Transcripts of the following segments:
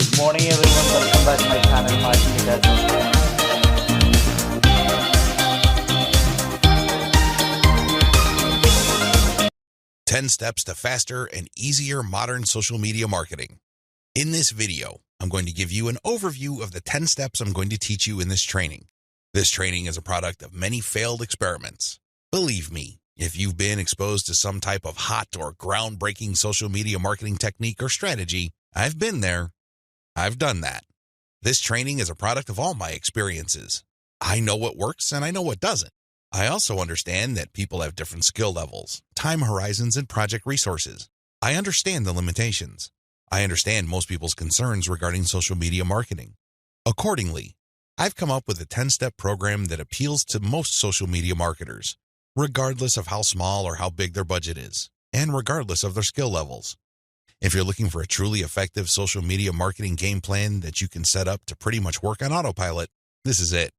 Good morning everyone, welcome back to my channel Marketing. 10 steps to faster and easier modern social media marketing. In this video, I'm going to give you an overview of the 10 steps I'm going to teach you in this training. This training is a product of many failed experiments. Believe me, if you've been exposed to some type of hot or groundbreaking social media marketing technique or strategy, I've been there. I've done that. This training is a product of all my experiences. I know what works and I know what doesn't. I also understand that people have different skill levels, time horizons, and project resources. I understand the limitations. I understand most people's concerns regarding social media marketing. Accordingly, I've come up with a 10-step program that appeals to most social media marketers, regardless of how small or how big their budget is, and regardless of their skill levels. If you're looking for a truly effective social media marketing game plan that you can set up to pretty much work on autopilot, this is it.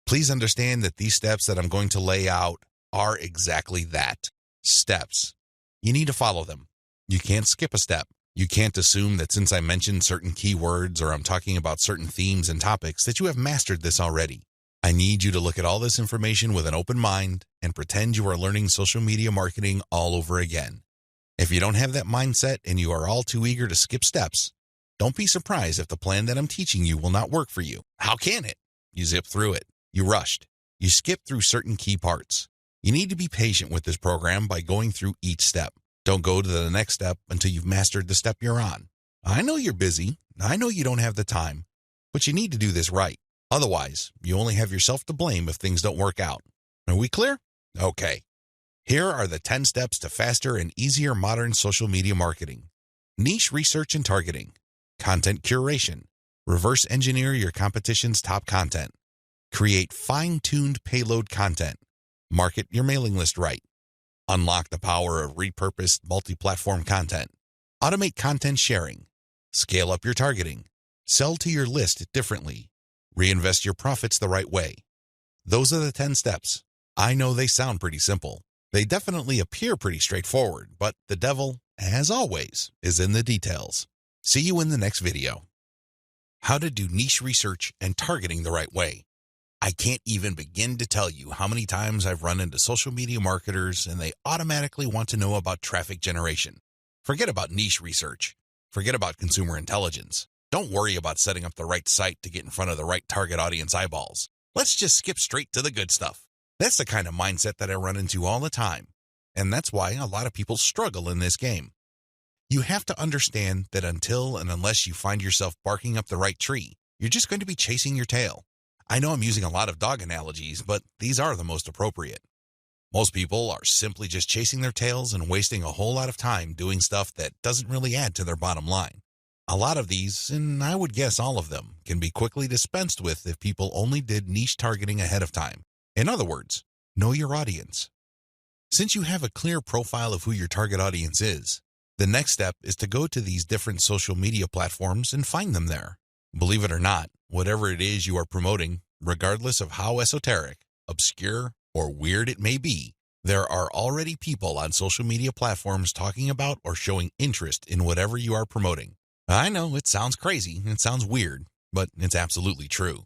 Please understand that these steps that I'm going to lay out are exactly that, steps. You need to follow them. You can't skip a step. You can't assume that since I mentioned certain keywords or I'm talking about certain themes and topics that you have mastered this already. I need you to look at all this information with an open mind and pretend you are learning social media marketing all over again. If you don't have that mindset and you are all too eager to skip steps, don't be surprised if the plan that I'm teaching you will not work for you. How can it? You zip through it. You rushed. You skipped through certain key parts. You need to be patient with this program by going through each step. Don't go to the next step until you've mastered the step you're on. I know you're busy. I know you don't have the time, but you need to do this right. Otherwise, you only have yourself to blame if things don't work out. Are we clear? Okay. Here are the 10 steps to faster and easier modern social media marketing. Niche research and targeting. Content curation. Reverse engineer your competition's top content. Create fine-tuned payload content. Market your mailing list right. Unlock the power of repurposed multi-platform content. Automate content sharing. Scale up your targeting. Sell to your list differently. Reinvest your profits the right way. Those are the 10 steps. I know they sound pretty simple. They definitely appear pretty straightforward, but the devil, as always, is in the details. See you in the next video. How to do niche research and targeting the right way. I can't even begin to tell you how many times I've run into social media marketers and they automatically want to know about traffic generation. Forget about niche research. Forget about consumer intelligence. Don't worry about setting up the right site to get in front of the right target audience eyeballs. Let's just skip straight to the good stuff. That's the kind of mindset that I run into all the time. And that's why a lot of people struggle in this game. You have to understand that until and unless you find yourself barking up the right tree, you're just going to be chasing your tail. I know I'm using a lot of dog analogies, but these are the most appropriate. Most people are simply just chasing their tails and wasting a whole lot of time doing stuff that doesn't really add to their bottom line. A lot of these, and I would guess all of them, can be quickly dispensed with if people only did niche targeting ahead of time. In other words, know your audience. Since you have a clear profile of who your target audience is, the next step is to go to these different social media platforms and find them there. Believe it or not, whatever it is you are promoting, regardless of how esoteric, obscure, or weird it may be, there are already people on social media platforms talking about or showing interest in whatever you are promoting. I know it sounds crazy, it sounds weird, but it's absolutely true.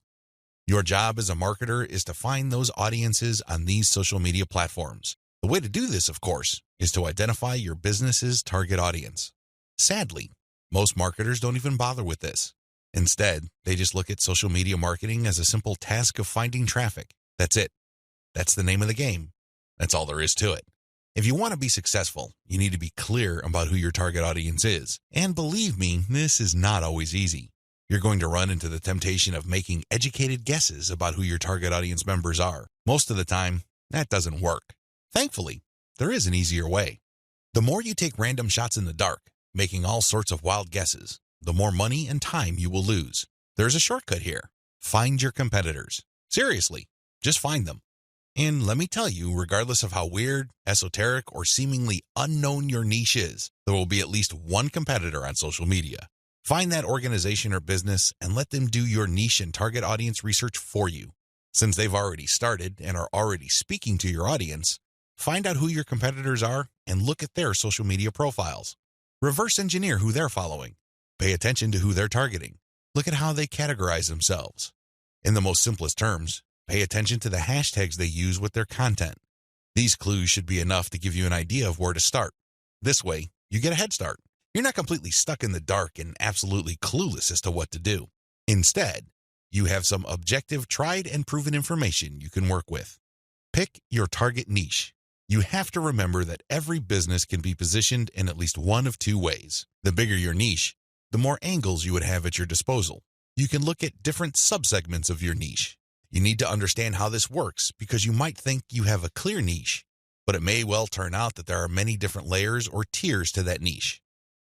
Your job as a marketer is to find those audiences on these social media platforms. The way to do this, of course, is to identify your business's target audience. Sadly, most marketers don't even bother with this. Instead, they just look at social media marketing as a simple task of finding traffic. That's it. That's the name of the game. That's all there is to it. If you want to be successful, you need to be clear about who your target audience is. And believe me, this is not always easy. You're going to run into the temptation of making educated guesses about who your target audience members are. Most of the time, that doesn't work. Thankfully, there is an easier way. The more you take random shots in the dark, making all sorts of wild guesses, the more money and time you will lose. There's a shortcut here. Find your competitors. Seriously, just find them. And let me tell you, regardless of how weird, esoteric, or seemingly unknown your niche is, there will be at least one competitor on social media. Find that organization or business and let them do your niche and target audience research for you. Since they've already started and are already speaking to your audience, find out who your competitors are and look at their social media profiles. Reverse engineer who they're following. Pay attention to who they're targeting. Look at how they categorize themselves. In the most simplest terms, pay attention to the hashtags they use with their content. These clues should be enough to give you an idea of where to start. This way, you get a head start. You're not completely stuck in the dark and absolutely clueless as to what to do. Instead, you have some objective, tried and proven information you can work with. Pick your target niche. You have to remember that every business can be positioned in at least one of two ways. The bigger your niche, the more angles you would have at your disposal. You can look at different subsegments of your niche. You need to understand how this works because you might think you have a clear niche, but it may well turn out that there are many different layers or tiers to that niche.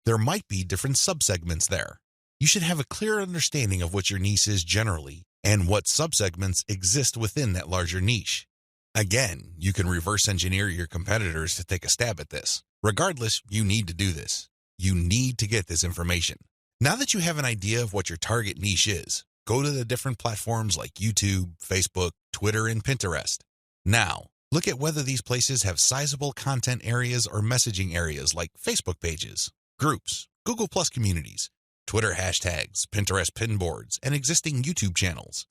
There might be different subsegments there. You should have a clear understanding of what your niche is generally and what subsegments exist within that larger niche. Again, you can reverse engineer your competitors to take a stab at this. Regardless, you need to do this. You need to get this information. Now that you have an idea of what your target niche is, go to the different platforms like YouTube, Facebook, Twitter, and Pinterest. Now, look at whether these places have sizable content areas or messaging areas like Facebook pages, groups, Google Plus communities, Twitter hashtags, Pinterest pinboards, and existing YouTube channels.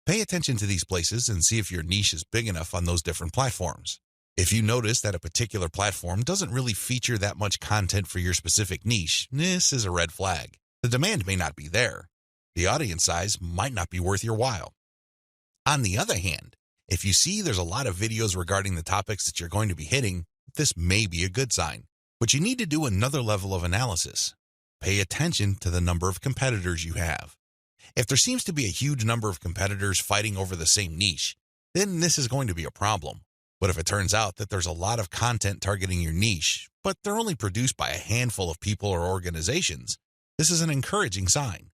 Pay attention to these places and see if your niche is big enough on those different platforms. If you notice that a particular platform doesn't really feature that much content for your specific niche, this is a red flag. The demand may not be there. The audience size might not be worth your while. On the other hand, if you see there's a lot of videos regarding the topics that you're going to be hitting, this may be a good sign. But you need to do another level of analysis. Pay attention to the number of competitors you have. If there seems to be a huge number of competitors fighting over the same niche, then this is going to be a problem. But if it turns out that there's a lot of content targeting your niche, but they're only produced by a handful of people or organizations, this is an encouraging sign.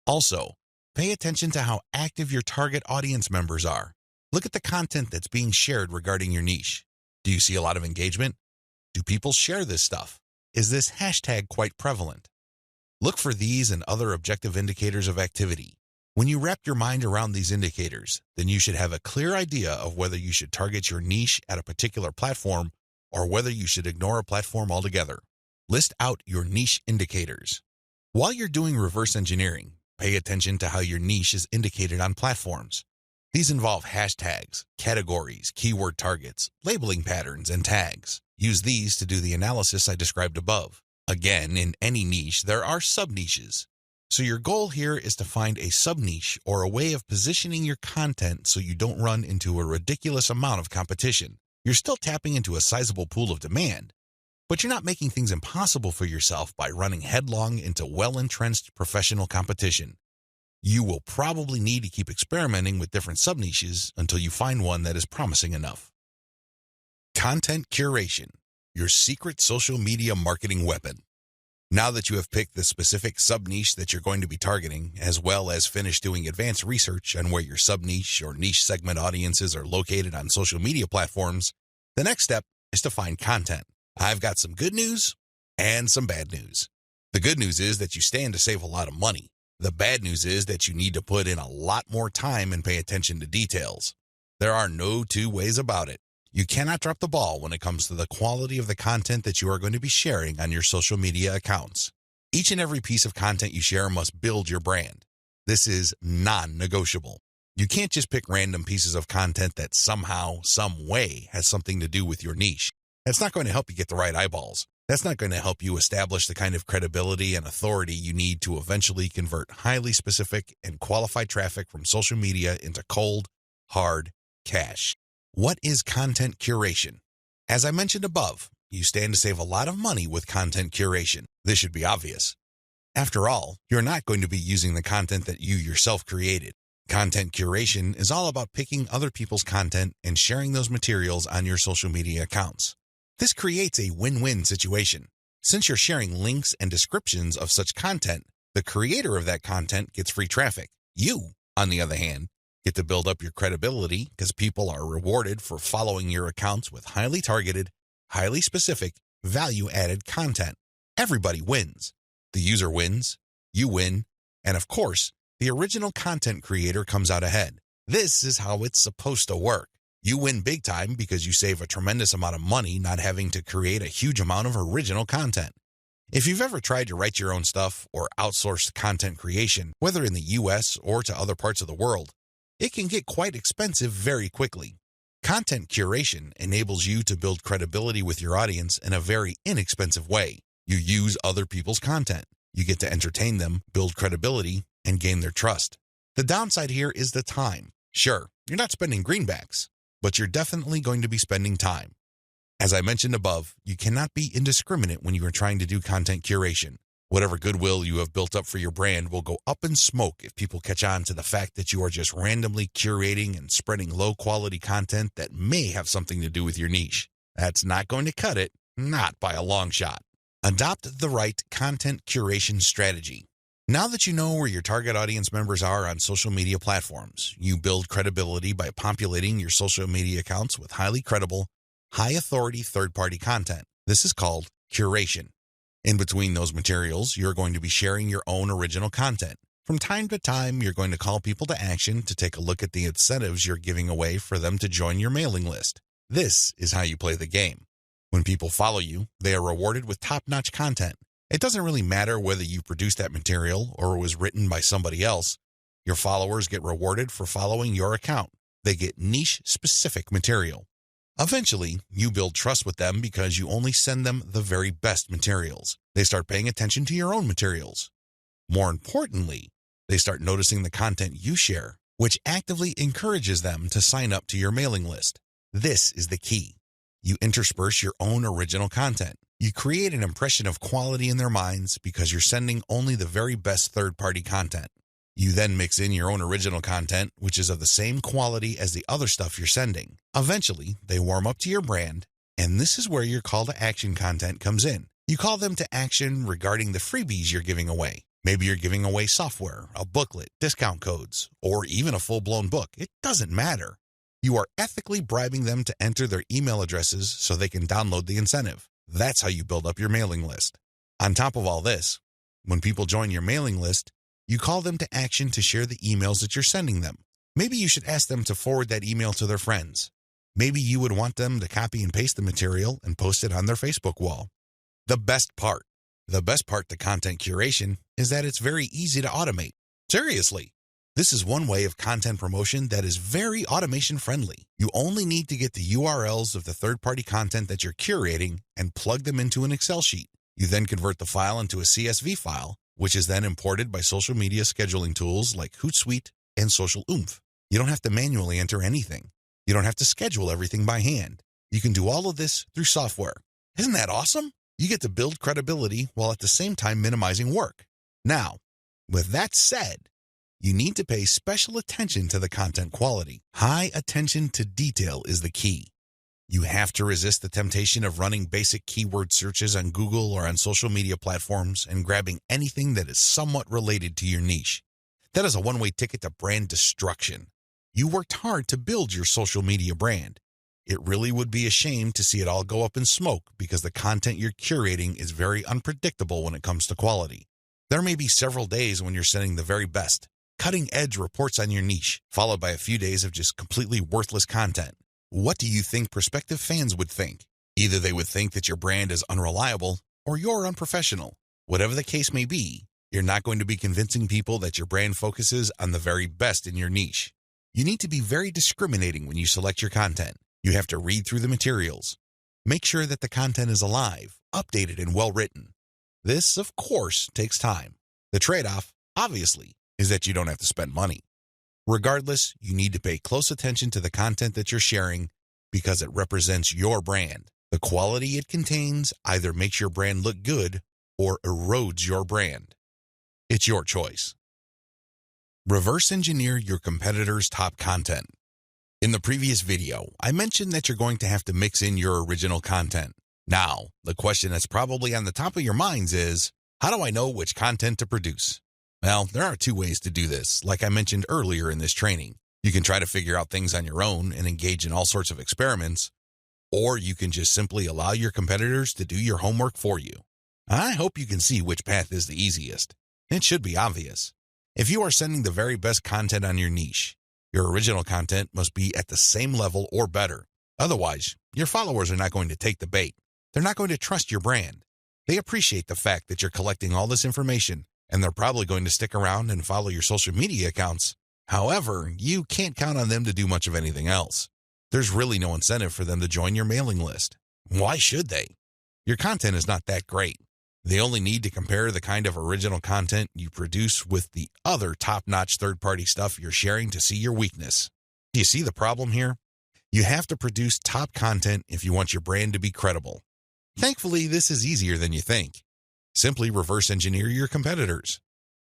Also, pay attention to how active your target audience members are. Look at the content that's being shared regarding your niche. Do you see a lot of engagement? Do people share this stuff? Is this hashtag quite prevalent? Look for these and other objective indicators of activity. When you wrap your mind around these indicators, then you should have a clear idea of whether you should target your niche at a particular platform or whether you should ignore a platform altogether. List out your niche indicators. While you're doing reverse engineering, pay attention to how your niche is indicated on platforms. These involve hashtags, categories, keyword targets, labeling patterns, and tags. Use these to do the analysis I described above. Again, in any niche, there are sub-niches. So your goal here is to find a sub-niche or a way of positioning your content so you don't run into a ridiculous amount of competition. You're still tapping into a sizable pool of demand, but you're not making things impossible for yourself by running headlong into well-entrenched professional competition. You will probably need to keep experimenting with different sub-niches until you find one that is promising enough. Content curation, your secret social media marketing weapon. Now that you have picked the specific sub-niche that you're going to be targeting, as well as finished doing advanced research on where your sub-niche or niche segment audiences are located on social media platforms, the next step is to find content. I've got some good news and some bad news. The good news is that you stand to save a lot of money. The bad news is that you need to put in a lot more time and pay attention to details. There are no two ways about it. You cannot drop the ball when it comes to the quality of the content that you are going to be sharing on your social media accounts. Each and every piece of content you share must build your brand. This is non-negotiable. You can't just pick random pieces of content that somehow, some way has something to do with your niche. That's not going to help you get the right eyeballs. That's not going to help you establish the kind of credibility and authority you need to eventually convert highly specific and qualified traffic from social media into cold, hard cash. What is content curation? As I mentioned above, you stand to save a lot of money with content curation. This should be obvious. After all, you're not going to be using the content that you yourself created. Content curation is all about picking other people's content and sharing those materials on your social media accounts. This creates a win-win situation. Since you're sharing links and descriptions of such content, the creator of that content gets free traffic. You, on the other hand, get to build up your credibility because people are rewarded for following your accounts with highly targeted, highly specific, value-added content. Everybody wins. The user wins, you win, and of course, the original content creator comes out ahead. This is how it's supposed to work. You win big time because you save a tremendous amount of money not having to create a huge amount of original content. If you've ever tried to write your own stuff or outsource content creation, whether in the US or to other parts of the world, it can get quite expensive very quickly. Content curation enables you to build credibility with your audience in a very inexpensive way. You use other people's content. You get to entertain them, build credibility, and gain their trust. The downside here is the time. Sure, you're not spending greenbacks, but you're definitely going to be spending time. As I mentioned above, you cannot be indiscriminate when you are trying to do content curation. Whatever goodwill you have built up for your brand will go up in smoke if people catch on to the fact that you are just randomly curating and spreading low-quality content that may have something to do with your niche. That's not going to cut it, not by a long shot. Adopt the right content curation strategy. Now that you know where your target audience members are on social media platforms, you build credibility by populating your social media accounts with highly credible, high-authority third-party content. This is called curation. In between those materials, you're going to be sharing your own original content. From time to time, you're going to call people to action to take a look at the incentives you're giving away for them to join your mailing list. This is how you play the game. When people follow you, they are rewarded with top-notch content. It doesn't really matter whether you produced that material or it was written by somebody else. Your followers get rewarded for following your account. They get niche-specific material. Eventually, you build trust with them because you only send them the very best materials. They start paying attention to your own materials. More importantly, they start noticing the content you share, which actively encourages them to sign up to your mailing list. This is the key. You intersperse your own original content. You create an impression of quality in their minds because you're sending only the very best third-party content. You then mix in your own original content, which is of the same quality as the other stuff you're sending. Eventually, they warm up to your brand, and this is where your call to action content comes in. You call them to action regarding the freebies you're giving away. Maybe you're giving away software, a booklet, discount codes, or even a full-blown book. It doesn't matter. You are ethically bribing them to enter their email addresses so they can download the incentive. That's how you build up your mailing list. On top of all this, when people join your mailing list, you call them to action to share the emails that you're sending them. Maybe you should ask them to forward that email to their friends. Maybe you would want them to copy and paste the material and post it on their Facebook wall. The best part to content curation is that it's very easy to automate. Seriously, this is one way of content promotion that is very automation friendly. You only need to get the URLs of the third-party content that you're curating and plug them into an Excel sheet. You then convert the file into a CSV file, which is then imported by social media scheduling tools like Hootsuite and Social Oomph. You don't have to manually enter anything. You don't have to schedule everything by hand. You can do all of this through software. Isn't that awesome? You get to build credibility while at the same time minimizing work. Now, with that said, you need to pay special attention to the content quality. High attention to detail is the key. You have to resist the temptation of running basic keyword searches on Google or on social media platforms and grabbing anything that is somewhat related to your niche. That is a one-way ticket to brand destruction. You worked hard to build your social media brand. It really would be a shame to see it all go up in smoke because the content you're curating is very unpredictable when it comes to quality. There may be several days when you're sending the very best, cutting-edge reports on your niche, followed by a few days of just completely worthless content. What do you think prospective fans would think? Either they would think that your brand is unreliable or you're unprofessional. Whatever the case may be, you're not going to be convincing people that your brand focuses on the very best in your niche. You need to be very discriminating when you select your content. You have to read through the materials. Make sure that the content is alive, updated, and well-written. This, of course, takes time. The trade-off, obviously, is that you don't have to spend money. Regardless, you need to pay close attention to the content that you're sharing because it represents your brand. The quality it contains either makes your brand look good or erodes your brand. It's your choice. Reverse engineer your competitors' top content. In the previous video, I mentioned that you're going to have to mix in your original content. Now, the question that's probably on the top of your minds is, how do I know which content to produce? Well, there are two ways to do this, like I mentioned earlier in this training. You can try to figure out things on your own and engage in all sorts of experiments, or you can just simply allow your competitors to do your homework for you. I hope you can see which path is the easiest. It should be obvious. If you are sending the very best content on your niche, your original content must be at the same level or better. Otherwise, your followers are not going to take the bait. They're not going to trust your brand. They appreciate the fact that you're collecting all this information, and they're probably going to stick around and follow your social media accounts. However, you can't count on them to do much of anything else. There's really no incentive for them to join your mailing list. Why should they? Your content is not that great. They only need to compare the kind of original content you produce with the other top-notch third-party stuff you're sharing to see your weakness. Do you see the problem here? You have to produce top content if you want your brand to be credible. Thankfully, this is easier than you think. Simply reverse engineer your competitors.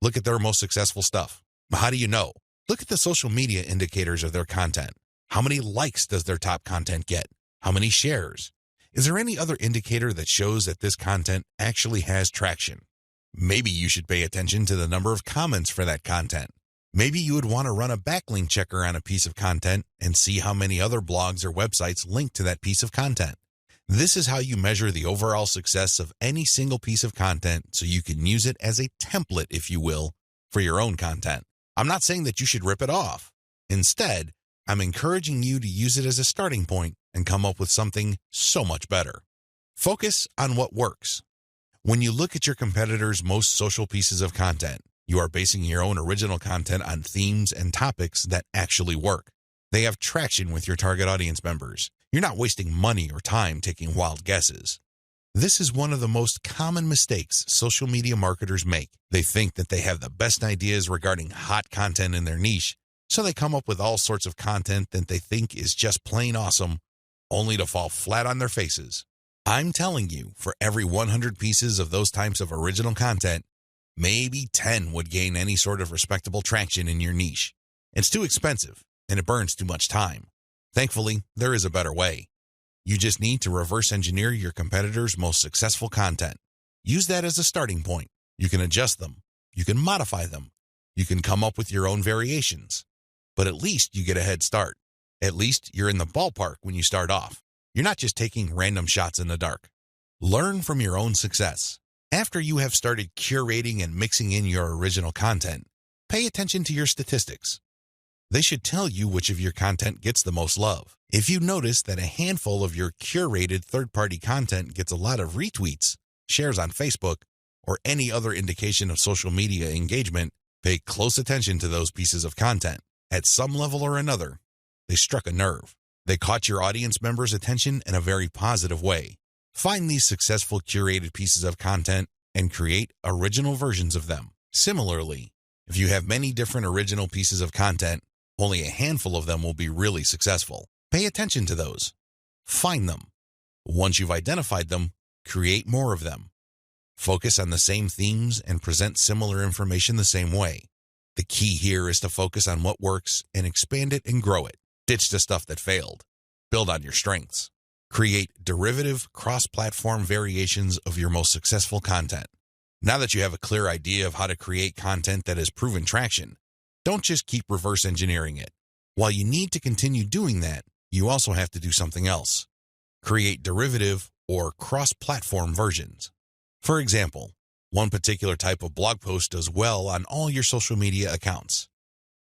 Look at their most successful stuff. How do you know? Look at the social media indicators of their content. How many likes does their top content get? How many shares? Is there any other indicator that shows that this content actually has traction? Maybe you should pay attention to the number of comments for that content. Maybe you would want to run a backlink checker on a piece of content and see how many other blogs or websites link to that piece of content. This is how you measure the overall success of any single piece of content so you can use it as a template, if you will, for your own content. I'm not saying that you should rip it off. Instead, I'm encouraging you to use it as a starting point and come up with something so much better. Focus on what works. When you look at your competitors' most social pieces of content, you are basing your own original content on themes and topics that actually work. They have traction with your target audience members. You're not wasting money or time taking wild guesses. This is one of the most common mistakes social media marketers make. They think that they have the best ideas regarding hot content in their niche, so they come up with all sorts of content that they think is just plain awesome, only to fall flat on their faces. I'm telling you, for every 100 pieces of those types of original content, maybe 10 would gain any sort of respectable traction in your niche. It's too expensive, and it burns too much time. Thankfully, there is a better way. You just need to reverse engineer your competitors' most successful content. Use that as a starting point. You can adjust them. You can modify them. You can come up with your own variations. But at least you get a head start. At least you're in the ballpark when you start off. You're not just taking random shots in the dark. Learn from your own success. After you have started curating and mixing in your original content, pay attention to your statistics. They should tell you which of your content gets the most love. If you notice that a handful of your curated third-party content gets a lot of retweets, shares on Facebook, or any other indication of social media engagement, pay close attention to those pieces of content. At some level or another, they struck a nerve. They caught your audience members' attention in a very positive way. Find these successful curated pieces of content and create original versions of them. Similarly, if you have many different original pieces of content, only a handful of them will be really successful. Pay attention to those. Find them. Once you've identified them, create more of them. Focus on the same themes and present similar information the same way. The key here is to focus on what works and expand it and grow it. Ditch the stuff that failed. Build on your strengths. Create derivative, cross-platform variations of your most successful content. Now that you have a clear idea of how to create content that has proven traction, don't just keep reverse engineering it. While you need to continue doing that, you also have to do something else. Create derivative or cross-platform versions. For example, one particular type of blog post does well on all your social media accounts.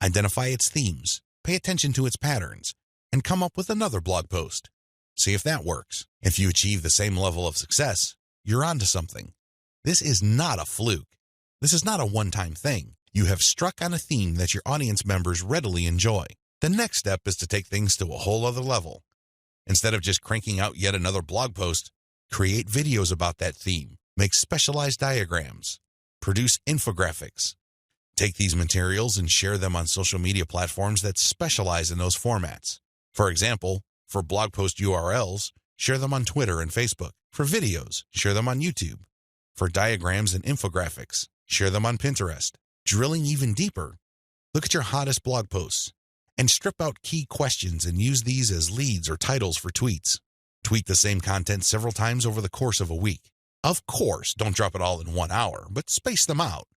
Identify its themes, pay attention to its patterns, and come up with another blog post. See if that works. If you achieve the same level of success, you're onto something. This is not a fluke. This is not a one-time thing. You have struck on a theme that your audience members readily enjoy. The next step is to take things to a whole other level. Instead of just cranking out yet another blog post, create videos about that theme. Make specialized diagrams. Produce infographics. Take these materials and share them on social media platforms that specialize in those formats. For example, for blog post URLs, share them on Twitter and Facebook. For videos, share them on YouTube. For diagrams and infographics, share them on Pinterest. Drilling even deeper, look at your hottest blog posts and strip out key questions and use these as leads or titles for tweets. Tweet the same content several times over the course of a week. Of course, don't drop it all in 1 hour, but space them out.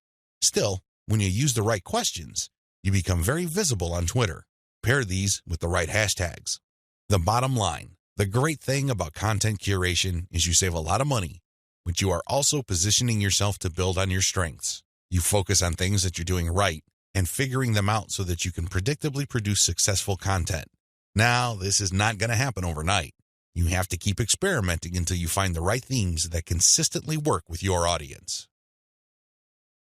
Still, when you use the right questions, you become very visible on Twitter. Pair these with the right hashtags. The bottom line, the great thing about content curation is you save a lot of money, but you are also positioning yourself to build on your strengths. You focus on things that you're doing right and figuring them out so that you can predictably produce successful content. Now, this is not going to happen overnight. You have to keep experimenting until you find the right themes that consistently work with your audience.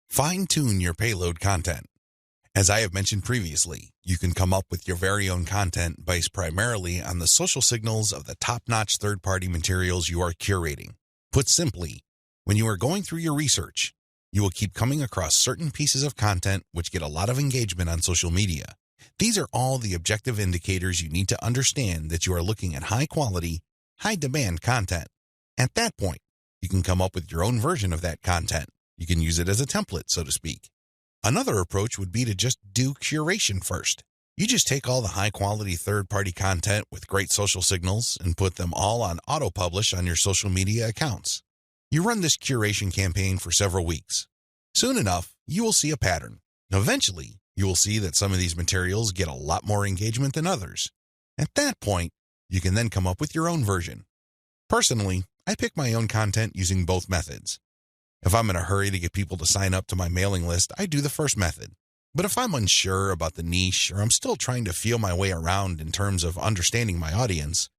Fine-tune your payload content. As I have mentioned previously, you can come up with your very own content based primarily on the social signals of the top-notch third-party materials you are curating. Put simply, when you are going through your research, you will keep coming across certain pieces of content which get a lot of engagement on social media. These are all the objective indicators you need to understand that you are looking at high-quality, high-demand content. At that point, you can come up with your own version of that content. You can use it as a template, so to speak. Another approach would be to just do curation first. You just take all the high-quality third-party content with great social signals and put them all on auto-publish on your social media accounts. You run this curation campaign for several weeks. Soon enough, you will see a pattern. Eventually, you will see that some of these materials get a lot more engagement than others. At that point, you can then come up with your own version. Personally, I pick my own content using both methods. If I'm in a hurry to get people to sign up to my mailing list, I do the first method. But if I'm unsure about the niche or I'm still trying to feel my way around in terms of understanding my audience,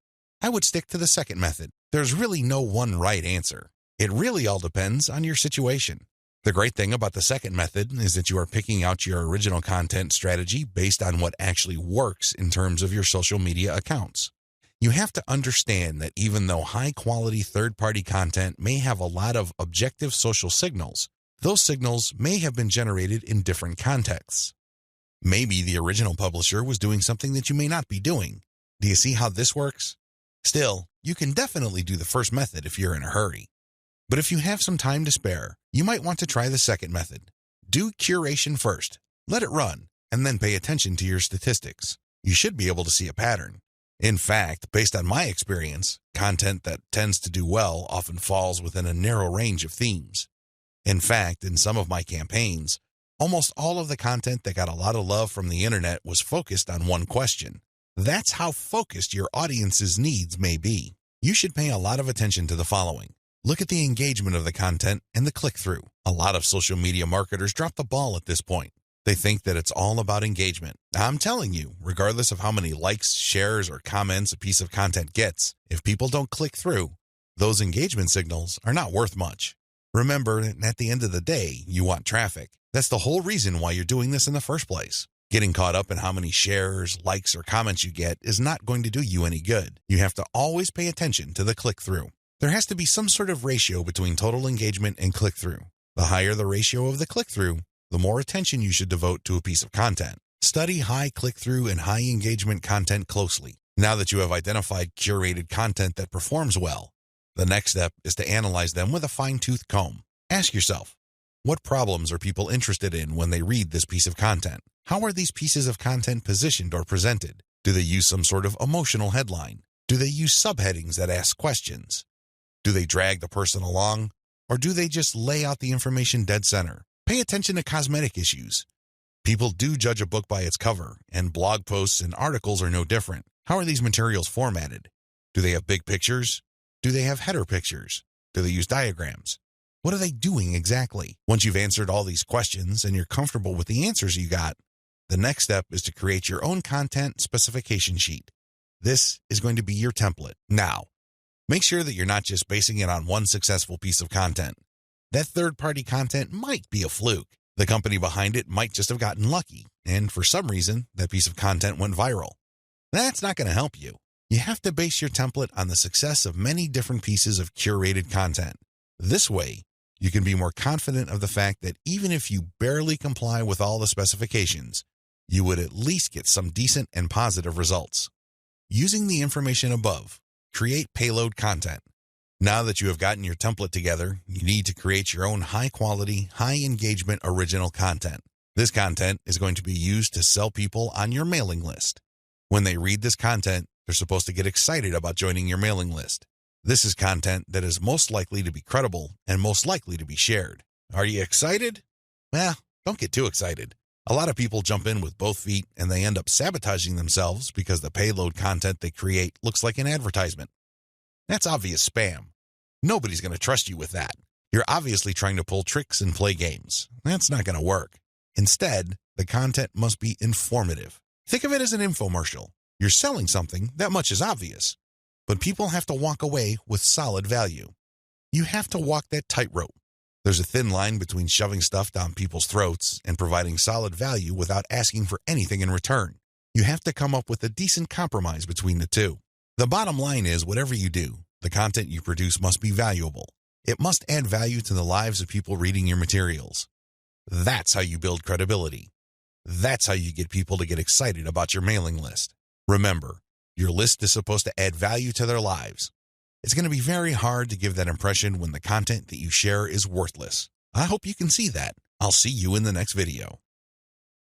I would stick to the second method. There's really no one right answer. It really all depends on your situation. The great thing about the second method is that you are picking out your original content strategy based on what actually works in terms of your social media accounts. You have to understand that even though high-quality third-party content may have a lot of objective social signals, those signals may have been generated in different contexts. Maybe the original publisher was doing something that you may not be doing. Do you see how this works? Still, you can definitely do the first method if you're in a hurry. But if you have some time to spare, you might want to try the second method. Do curation first, let it run, and then pay attention to your statistics. You should be able to see a pattern. In fact, based on my experience, content that tends to do well often falls within a narrow range of themes. In fact, in some of my campaigns, almost all of the content that got a lot of love from the internet was focused on one question. That's how focused your audience's needs may be. You should pay a lot of attention to the following. Look at the engagement of the content and the click-through. A lot of social media marketers drop the ball at this point. They think that it's all about engagement. I'm telling you, regardless of how many likes, shares, or comments a piece of content gets, if people don't click through, those engagement signals are not worth much. Remember, at the end of the day, you want traffic. That's the whole reason why you're doing this in the first place. Getting caught up in how many shares, likes, or comments you get is not going to do you any good. You have to always pay attention to the click-through. There has to be some sort of ratio between total engagement and click-through. The higher the ratio of the click-through, the more attention you should devote to a piece of content. Study high click-through and high engagement content closely. Now that you have identified curated content that performs well, the next step is to analyze them with a fine-tooth comb. Ask yourself, what problems are people interested in when they read this piece of content? How are these pieces of content positioned or presented? Do they use some sort of emotional headline? Do they use subheadings that ask questions? Do they drag the person along? Or do they just lay out the information dead center? Pay attention to cosmetic issues. People do judge a book by its cover, and blog posts and articles are no different. How are these materials formatted? Do they have big pictures? Do they have header pictures? Do they use diagrams? What are they doing exactly? Once you've answered all these questions and you're comfortable with the answers you got, the next step is to create your own content specification sheet. This is going to be your template. Now, make sure that you're not just basing it on one successful piece of content. That third-party content might be a fluke. The company behind it might just have gotten lucky, and for some reason, that piece of content went viral. That's not going to help you. You have to base your template on the success of many different pieces of curated content. This way, you can be more confident of the fact that even if you barely comply with all the specifications, you would at least get some decent and positive results. Using the information above, create payload content. Now that you have gotten your template together, you need to create your own high-quality, high-engagement original content. This content is going to be used to sell people on your mailing list. When they read this content, they're supposed to get excited about joining your mailing list. This is content that is most likely to be credible and most likely to be shared. Are you excited? Well, don't get too excited. A lot of people jump in with both feet and they end up sabotaging themselves because the payload content they create looks like an advertisement. That's obvious spam. Nobody's going to trust you with that. You're obviously trying to pull tricks and play games. That's not going to work. Instead, the content must be informative. Think of it as an infomercial. You're selling something, that much is obvious. but people have to walk away with solid value. You have to walk that tightrope. There's a thin line between shoving stuff down people's throats and providing solid value without asking for anything in return. You have to come up with a decent compromise between the two. The bottom line is, whatever you do, the content you produce must be valuable. It must add value to the lives of people reading your materials. That's how you build credibility. That's how you get people to get excited about your mailing list. Remember, your list is supposed to add value to their lives. It's going to be very hard to give that impression when the content that you share is worthless. I hope you can see that. I'll see you in the next video.